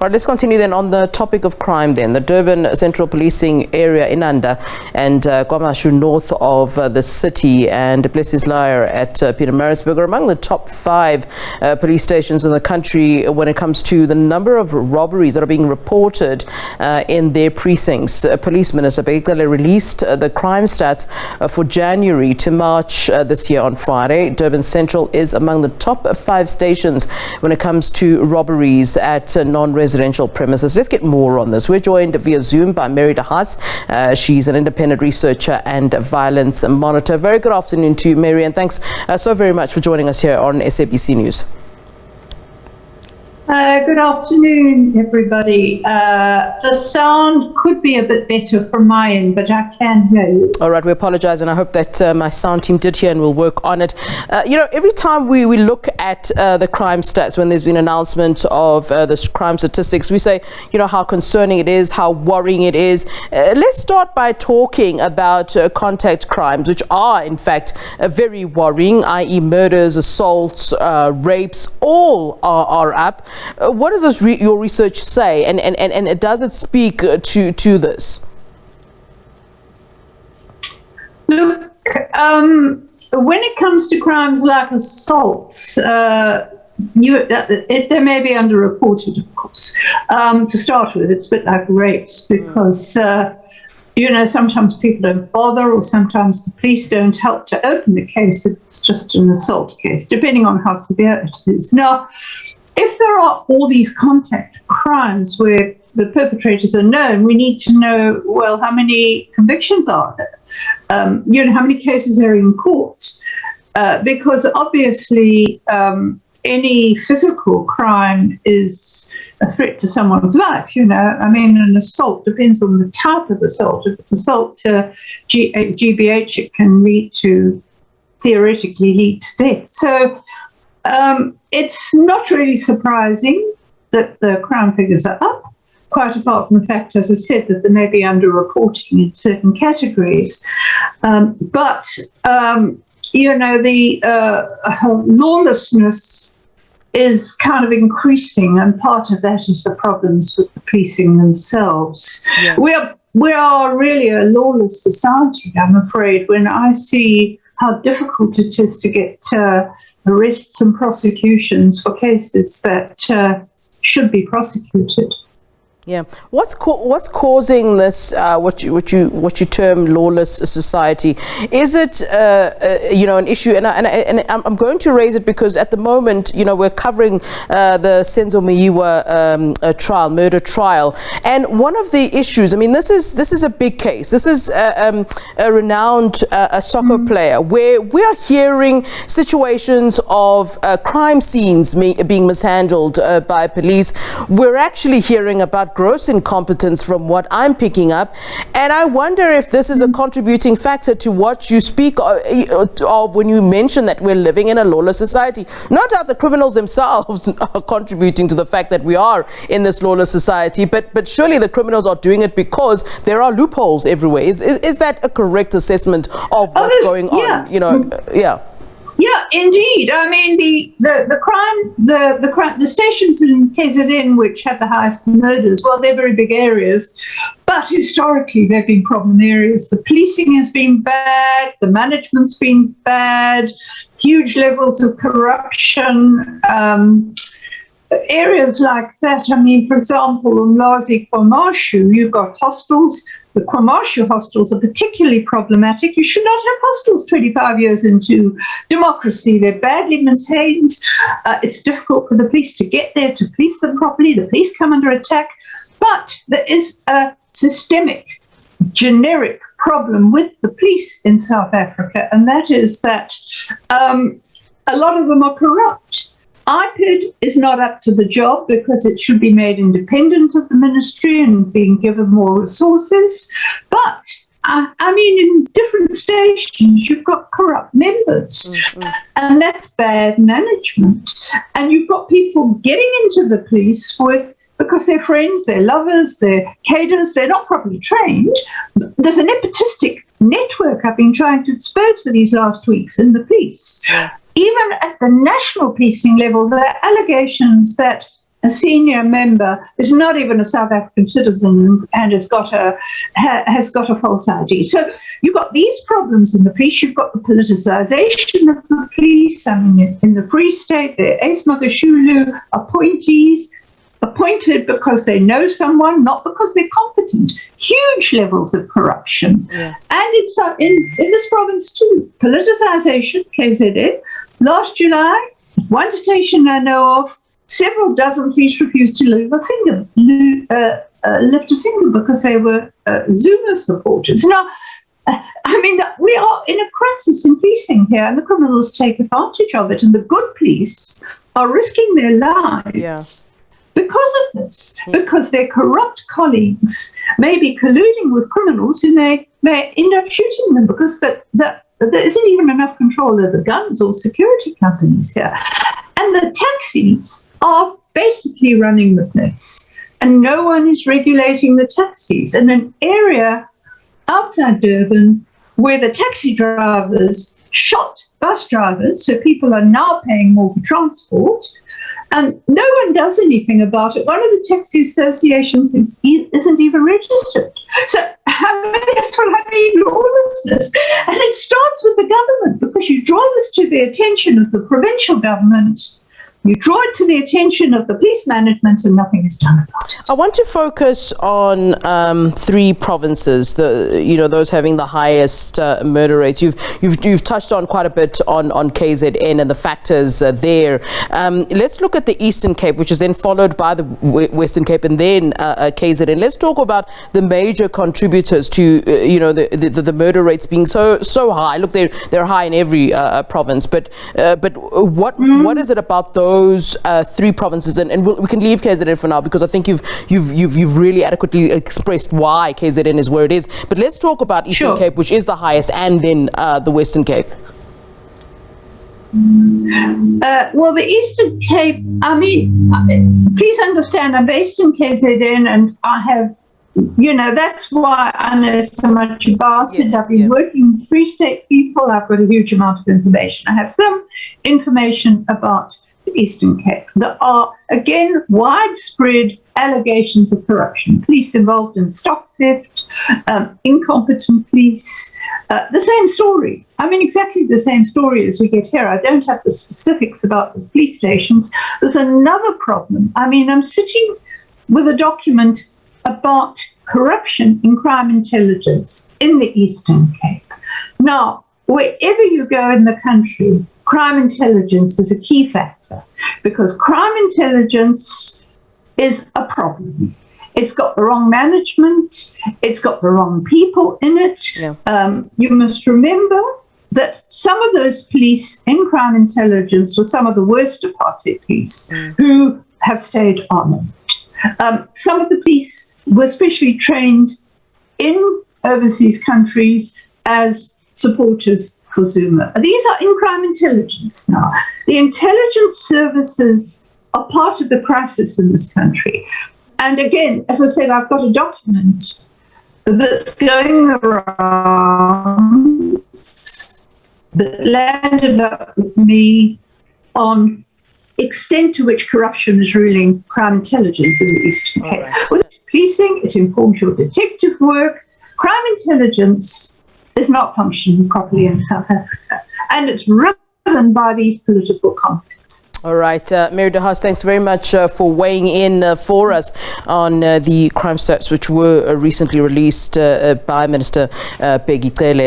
All right, let's continue then on the topic of crime then. The Durban Central policing area, Inanda and KwaMashu north of the city, and Plessislaer at Pietermaritzburg are among the top 5 police stations in the country when it comes to the number of robberies that are being reported in their precincts. Police Minister Bheki Cele released the crime stats for January to March this year on Friday. Durban Central is among the top 5 stations when it comes to robberies at non-residential premises. Let's get more on this. We're joined via Zoom by Mary de Haas. She's an independent researcher and violence monitor. Very good afternoon to you, Mary, and thanks so very much for joining us here on SABC News. Good afternoon, everybody. The sound could be a bit better from my end, but I can hear you. All right, we apologize, and I hope that my sound team did hear and will work on it. Every time we look at the crime stats, when there's been an announcement of the crime statistics, we say, how concerning it is, how worrying it is. Let's start by talking about contact crimes, which are, in fact, very worrying, i.e. murders, assaults, rapes, all are up. What does your research say, and does it speak to this? Look, when it comes to crimes like assaults, they may be underreported, of course. To start with, it's a bit like rapes because, sometimes people don't bother, or sometimes the police don't help to open the case. It's just an assault case, depending on how severe it is. Now, if there are all these contact crimes where the perpetrators are known, we need to know, well, how many convictions are there? How many cases are in court? Because obviously any physical crime is a threat to someone's life, an assault depends on the type of assault. If it's assault to GBH, it can theoretically lead to death. So it's not really surprising that the crime figures are up, quite apart from the fact, as I said, that there may be underreporting in certain categories. But the lawlessness is kind of increasing, and part of that is the problems with the policing themselves. Yeah. We are really a lawless society, I'm afraid, when I see how difficult it is to get arrests and prosecutions for cases that should be prosecuted. Yeah, what's causing this? What you term lawless society? Is it an issue? And I'm going to raise it because at the moment, we're covering the Senzo Meyiwa trial, murder trial, and one of the issues. This is a big case. This is a renowned soccer player where we are hearing situations of crime scenes being mishandled by police. We're actually hearing about gross incompetence from what I'm picking up, and I wonder if this is a contributing factor to what you speak of when you mention that we're living in a lawless society. No doubt the criminals themselves are contributing to the fact that we are in this lawless society, but surely the criminals are doing it because there are loopholes everywhere. Is that a correct assessment of what's going on? Yeah, indeed. The stations in KZN which had the highest murders, well, they're very big areas, but historically they've been problem areas. The policing has been bad, the management's been bad, huge levels of corruption. Areas like that, for example, in KwaMashu, you've got hostels. The KwaMashu hostels are particularly problematic. You should not have hostels 25 years into democracy. They're badly maintained. It's difficult for the police to get there to police them properly. The police come under attack. But there is a systemic, generic problem with the police in South Africa, and that is that a lot of them are corrupt. IPID is not up to the job because it should be made independent of the ministry and being given more resources. But, in different stations, you've got corrupt members, and that's bad management. And you've got people getting into the police because they're friends, they're lovers, they're cadres, they're not properly trained. There's a nepotistic network I've been trying to expose for these last weeks in the police. Yeah. Even at the national policing level, there are allegations that a senior member is not even a South African citizen and has got a false ID. So you've got these problems in the police. You've got the politicization of the police. I mean, in the Free State, the Ace Magashulu appointees appointed because they know someone, not because they're competent. Huge levels of corruption. Yeah. And it's in this province too. Politicization, KZN. Last July, one station I know of, several dozen police refused to lift a finger because they were Zuma supporters. Now, I mean, we are in a crisis in policing here, and the criminals take advantage of it, and the good police are risking their lives because of this, because their corrupt colleagues may be colluding with criminals who may end up shooting them because there isn't even enough control over guns or security companies here. And the taxis are basically running the place, and no one is regulating the taxis. In an area outside Durban where the taxi drivers shot bus drivers, so people are now paying more for transport, and no one does anything about it. One of the taxi associations isn't even registered. So how many lawlessness? And it starts with the government, because you draw this to the attention of the provincial government, you draw it to the attention of the police management, and nothing is done about it. I want to focus on three provinces, those having the highest murder rates. You've touched on quite a bit on KZN and the factors there. Let's look at the Eastern Cape, which is then followed by the Western Cape, and then KZN. Let's talk about the major contributors to the murder rates being so high. Look, they're high in every province, but what is it about those three provinces, and we can leave KZN for now, because I think you've really adequately expressed why KZN is where it is. But let's talk about Eastern Cape, which is the highest, and then the Western Cape. Well, the Eastern Cape, I mean, please understand, I'm based in KZN, and I have, that's why I know so much about it. I've been working with Free State people. I've got a huge amount of information. I have some information about the Eastern Cape. There are, again, widespread allegations of corruption. Police involved in stock theft, incompetent police. The same story. I mean, exactly the same story as we get here. I don't have the specifics about the police stations. There's another problem. I mean, I'm sitting with a document about corruption in crime intelligence in the Eastern Cape. Now, wherever you go in the country, crime intelligence is a key factor, because crime intelligence is a problem. It's got the wrong management. It's got the wrong people in it. Yeah. You must remember that some of those police in crime intelligence were some of the worst apartheid police who have stayed on it. Some of the police were specially trained in overseas countries as supporters for Zuma. These are in crime intelligence now. The intelligence services are part of the crisis in this country. And again, as I said, I've got a document that's going around that landed up with me on extent to which corruption is ruling crime intelligence in the Eastern Cape. Right. With policing, it informs your detective work. Crime intelligence is not functioning properly in South Africa, and it's driven by these political conflicts. All right, Mary de Haas, thanks very much for weighing in for us on the crime stats which were recently released by Minister Bheki Cele.